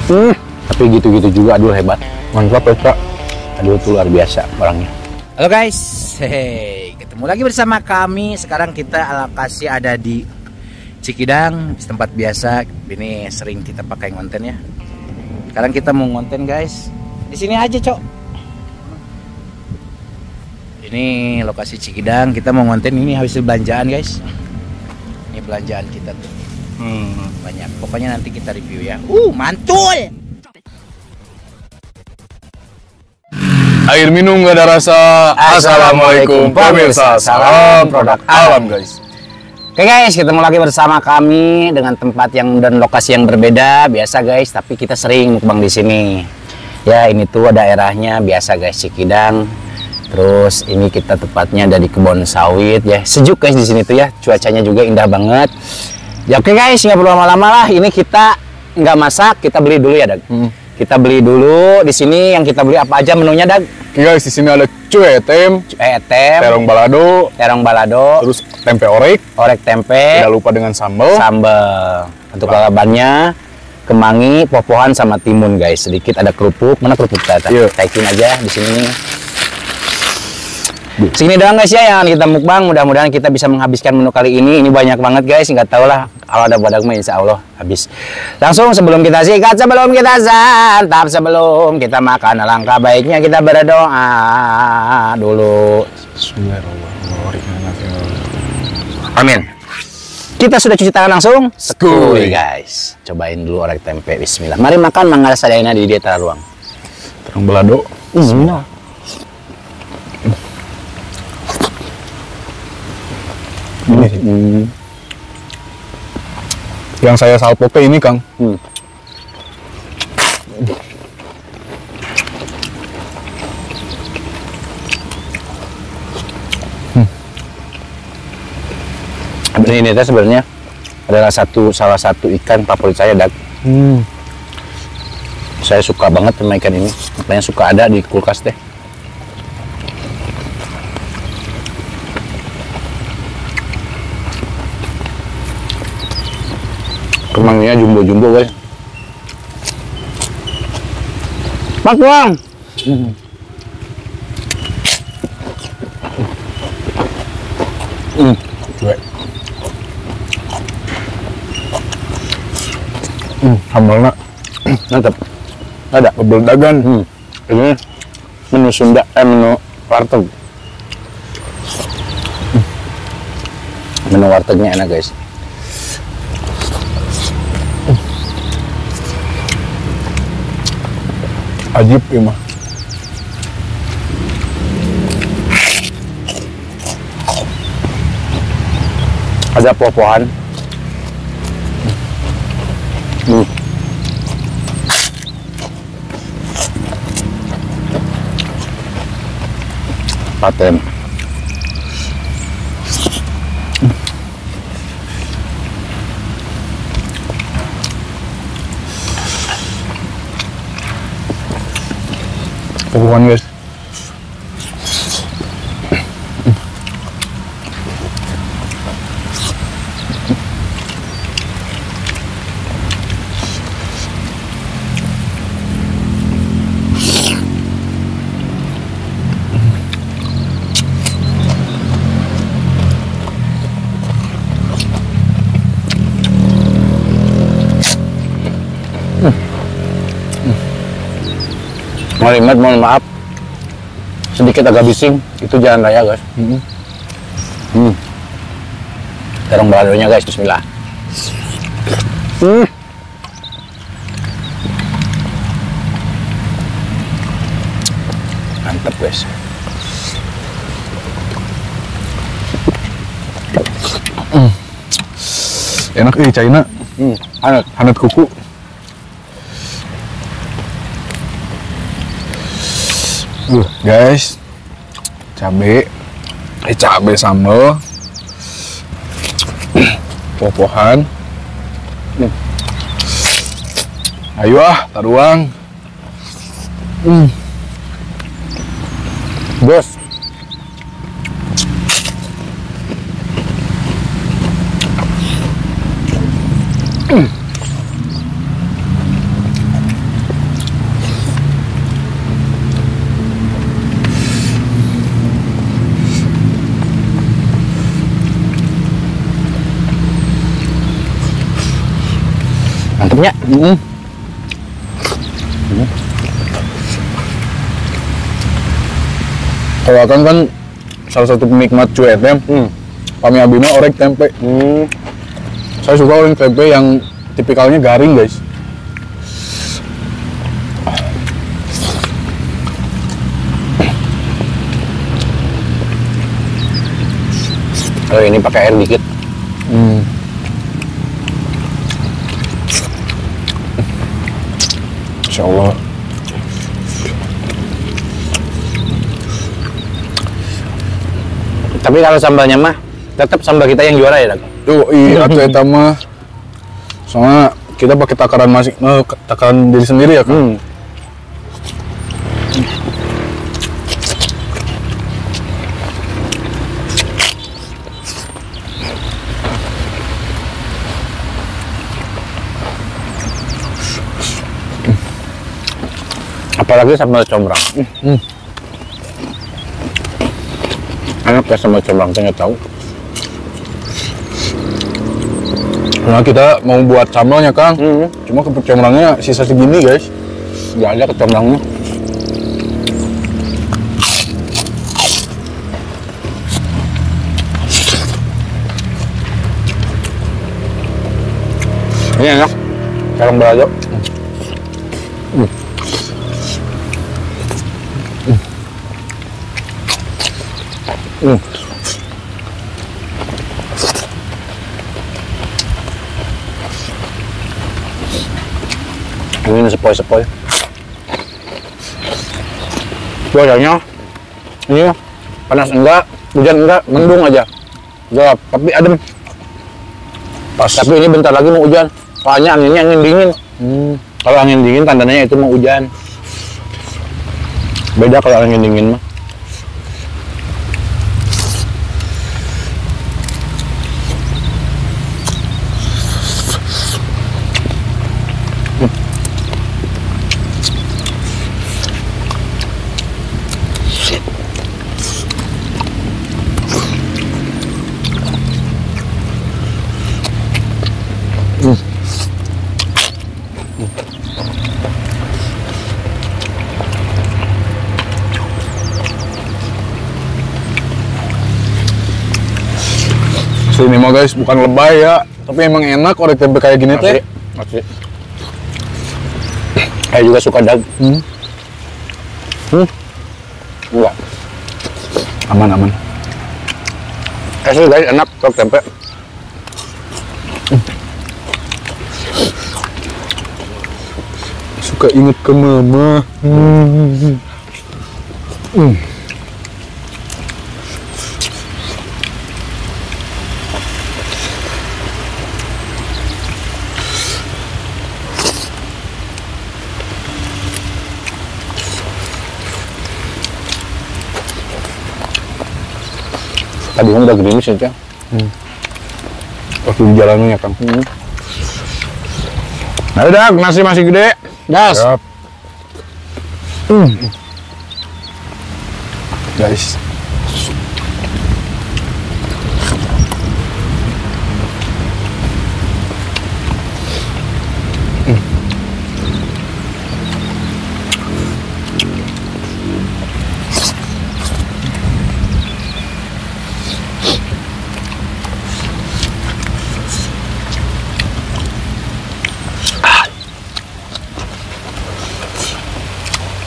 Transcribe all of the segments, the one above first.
Tapi gitu-gitu juga, aduh hebat. Mantap ya, Kak. Aduh tuh luar biasa orangnya. Halo guys, hehe, ketemu lagi bersama kami. Sekarang kita lokasi ada di Cikidang, tempat biasa. Ini sering kita pakai konten ya. Sekarang kita mau ngonten guys. Di sini aja, Cok. Ini lokasi Cikidang, kita mau ngonten ini habis belanjaan guys. Ini belanjaan kita tuh. Banyak. Pokoknya nanti kita review ya. Mantul. Air minum gak ada rasa. Assalamualaikum pemirsa. Salam produk alam guys. Oke guys, ketemu lagi bersama kami dengan tempat yang dan lokasi yang berbeda biasa guys, tapi kita sering mukbang di sini. Ya, ini tuh daerahnya biasa guys, Cikidang. Terus ini kita tepatnya ada di kebun sawit ya. Sejuk guys di sini tuh ya. Cuacanya juga indah banget. Ya oke guys, nggak perlu lama-lama lah. Ini kita nggak masak, kita beli dulu ya, Dag. Kita beli dulu di sini. Yang kita beli apa aja menunya, Dag? Guys, di sini ada cuy etem, terong balado, terus tempe orek tempe. Tidak lupa dengan sambal. Untuk lalabannya, kemangi, popohan sama timun guys. Sedikit ada kerupuk. Mana kerupuk kita? Taikin aja di sini. Sini doang guys ya yang kita mukbang. Mudah-mudahan kita bisa menghabiskan menu kali ini. Ini banyak banget guys, nggak tahu lah. Kalau ada badak mah insya Allah habis. Langsung sebelum kita sikat, sebelum kita santap, sebelum kita makan, alangkah baiknya kita berdoa dulu. Amin. Kita sudah cuci tangan langsung. Skuy guys. Cobain dulu orek tempe. Bismillah. Mari makan mangga sadayana di dia ruang. Terong balado. Bismillah. Ini sih. Yang saya salpoke ini Kang. Ini teh sebenarnya adalah salah satu ikan favorit saya, Dag. Saya suka banget sama ikan ini, makanya suka ada di kulkas teh. Kemanginya jumbo-jumbo guys. Pak Bang. Cuek. Sambalnya Mantap. Ada bebel dagan. Ini menu Sunda, menu warteg. Menu wartegnya enak guys. Ajib ya mah. Ada popohan. Paten. Popohan guys. Malimat, mohon maaf sedikit agak bising, itu jalan raya guys. Terong baladonya guys, bismillah. Mantap guys. Enak China. Hangat kuku. Guys, cabe sambal, popohan. Ayo taruang. Bos. Mantepnya. Kalau Akang kan salah satu penikmat cuek tem. Kami abimah orek tempe. Saya suka orek tempe yang tipikalnya garing, guys. Oh, ini pakai air dikit. Insya Allah. Tapi kalau sambalnya mah tetap sambal kita yang juara ya, Dag? Iya, atuh eta mah. Soalnya kita pakai takaran takaran diri sendiri ya, Kang. Apalagi sambal combrang. Enak ya sambal combrang, saya nggak tahu. Nah, kita mau buat sambalnya, Kang. Cuma kecombrangnya sisa segini, guys. Nggak ada kecombrangnya. Ini enak, terong balado. Ini sepoi-sepoi. Cuacanya ini panas enggak, hujan enggak, mendung aja. Gelap, tapi adem. Pas. Tapi ini bentar lagi mau hujan. Soalnya anginnya angin dingin. Kalau angin dingin tandanya itu mau hujan. Beda kalau angin dingin mah. Ini mah guys, bukan lebay ya, tapi emang enak orek tempe kayak gini teh. Masih. Saya juga suka Dag. Enggak. Aman. Sih guys, enak orek tempe. Suka inget ke mama. Tadi kan udah gerimis ya, Waktu di jalannya, Kang. Nah udah, nasi masih gede. Das. Siap. Guys.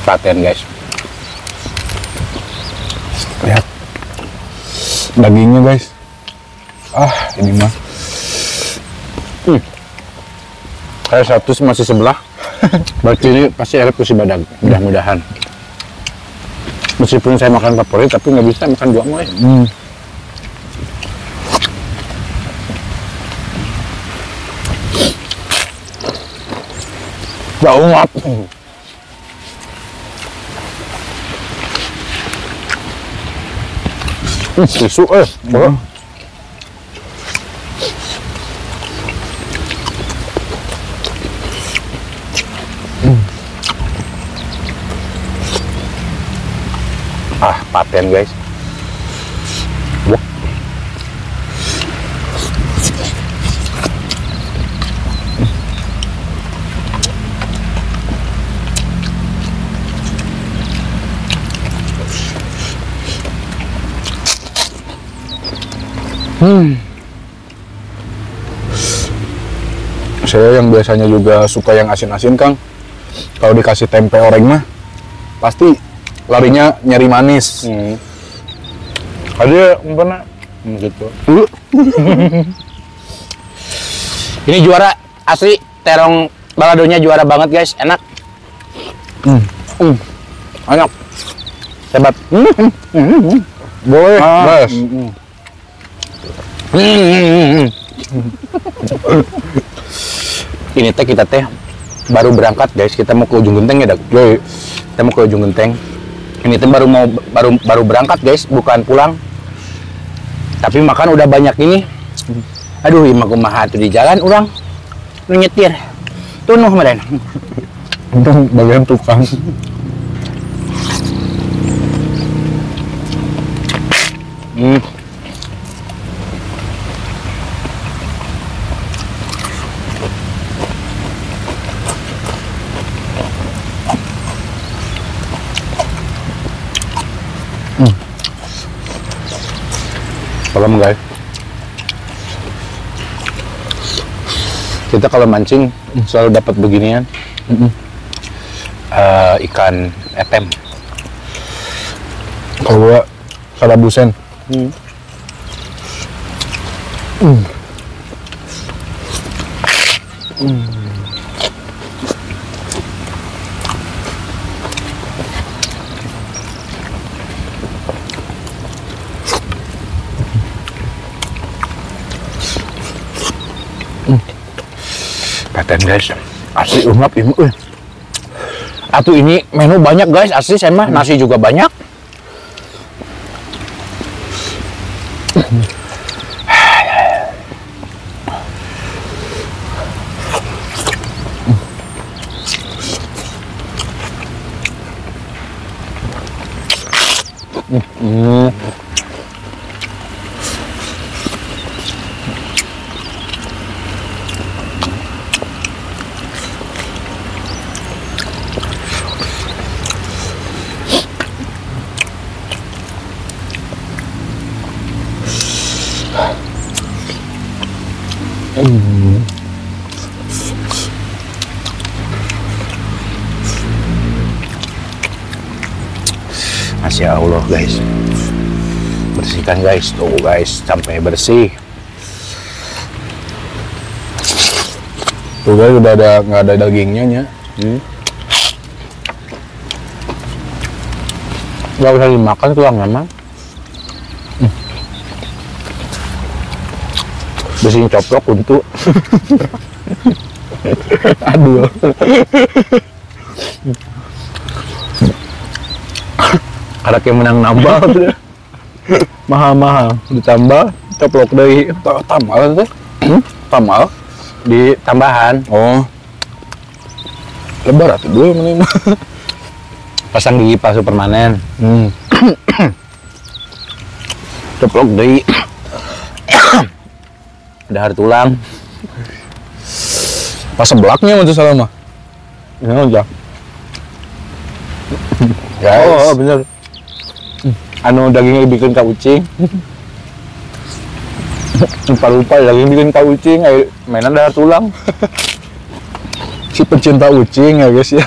Paten guys. Lihat dagingnya guys. Ini mah. Kayak satu masih sebelah. Berarti ini pasti erupsi badan. Mudah-mudahan. Meskipun saya makan favorit, tapi nggak bisa makan dua mulai. Banget. Tisu coba. Paten guys. Wah. Saya yang biasanya juga suka yang asin-asin, Kang. Kalau dikasih tempe oreng mah pasti larinya nyari manis. Ada mana? Gitu. Ini juara asli, terong baladonya juara banget guys, enak. Enak. Hebat. Boleh, guys. Ini teh kita teh baru berangkat guys, kita mau ke Ujung Genteng ya Dak? Kita mau ke Ujung Genteng. Ini teh baru berangkat guys, bukan pulang. Tapi makan udah banyak ini. Aduh, imah kumaha tuh di jalan orang nu nyetir. Tunuh meren. Untung bagian tukang. Kalau guys, kita kalau mancing selalu dapat beginian. Ikan etem. Kalau gua sarabusen. Paten guys, asli ungap ini. Atuh ini menu banyak guys, asli saya mah nasi juga banyak. Masya Allah guys, bersihkan guys, tuh guys sampai bersih. Tuh guys, udah nggak ada dagingnya nya. Nggak usah dimakan tulangnya mah. Bersihin coplok untuk. Aduh. Ada yang menang nambah tuh. Mahal-mahal ditambah coplok deui. Tamal teh. Tamal Di tambahan. Oh. Lebar atuh dulu mending. Pasang gigi palsu permanen. Coplok deui. Dahar tulang. Pas sebelaknya mah salah mah. Ini aja. Guys. Oh, bener. Anu dagingnya dibikin ka ucing. Lupa-lupa daging bikin ka ucing, mainan dahar tulang. Si pecinta ucing ya guys ya.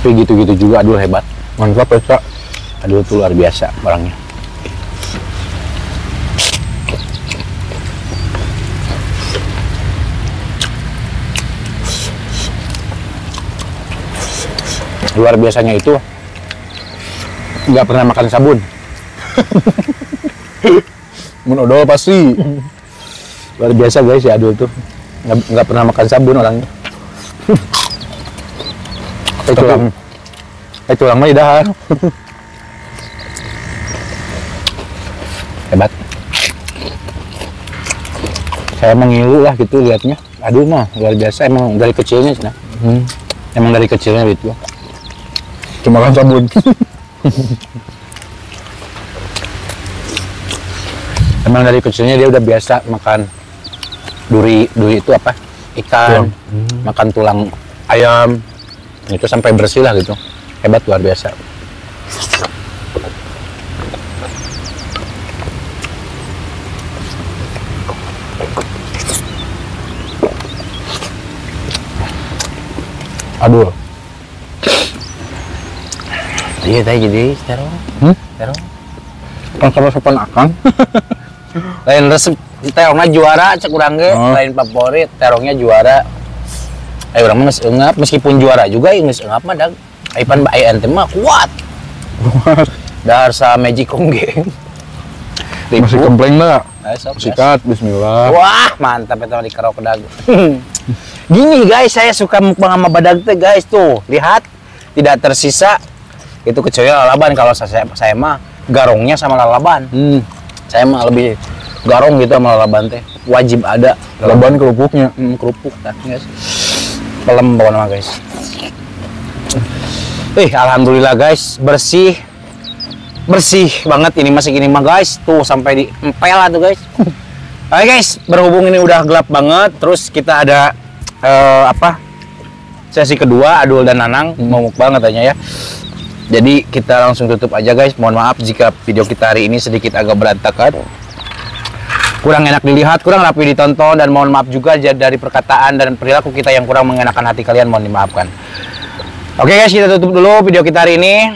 Tapi gitu-gitu juga Adul hebat. Mantap ya, Cak. Adul tuh luar biasa orangnya. Luar biasanya itu nggak pernah makan sabun. Mun odol pasti. Luar biasa guys ya Adul tuh. Nggak pernah makan sabun orangnya. Tulang mah dahar. Hebat. Saya mengilu lah gitu liatnya. Aduh mah luar biasa emang dari kecilnya sih. Emang dari kecilnya gitu. Cuma kan sabun. Emang dari kecilnya dia udah biasa makan duri itu apa? Ikan, makan tulang ayam. Itu sampai bersih lah gitu. Hebat, luar biasa. Aduh. Iya tadi jadi terong. Terong. Kan kalau sopan akan. Lain resep terongnya juara cek urang ge, lain favorit, terongnya juara. Urang mah geus eungap meskipun juara juga geus eungap mah dag. Aipan bae ente mah kuat. Dahar sa magic kongge. Masih kempleng enggak? Sok, Sikat, bismillah. Wah, mantap eta mah di kerok dag. Gini guys, saya suka mukbang sama badag teh guys tuh. Lihat, tidak tersisa. Itu kecuali lalaban. Kalau saya mah garongnya sama lalaban. Saya mah lebih garong gitu sama lalaban teh. Wajib ada Lalaban kerupuknya. kerupuk tah guys. Pelem pokoknya mah guys. Alhamdulillah guys, bersih banget ini masih gini mah guys. Tuh sampai di empel lah tuh guys. Oke guys, berhubung ini udah gelap banget, terus kita ada sesi kedua Adul dan Nanang mau mukbang katanya ya. Jadi kita langsung tutup aja guys. Mohon maaf jika video kita hari ini sedikit agak berantakan, kurang enak dilihat, kurang rapi ditonton, dan mohon maaf juga dari perkataan dan perilaku kita yang kurang mengenakan hati kalian, mohon dimaafkan. Oke guys, kita tutup dulu video kita hari ini.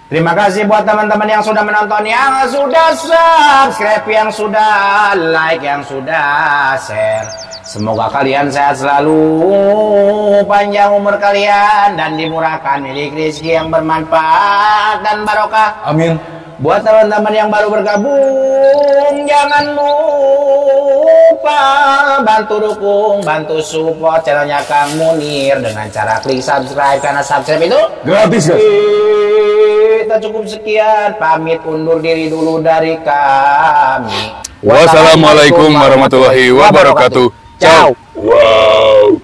Terima kasih buat teman-teman yang sudah menonton, yang sudah subscribe, yang sudah like, yang sudah share. Semoga kalian sehat selalu, panjang umur kalian, dan dimurahkan milik rezeki yang bermanfaat dan barokah. Amin. Buat teman-teman yang baru bergabung, jangan lupa bantu dukung, bantu support channelnya Kang Munir dengan cara klik subscribe, karena subscribe itu Gratis guys. kita cukup sekian, pamit undur diri dulu dari kami. Wassalamualaikum warahmatullahi wabarakatuh. Ciao. Wow.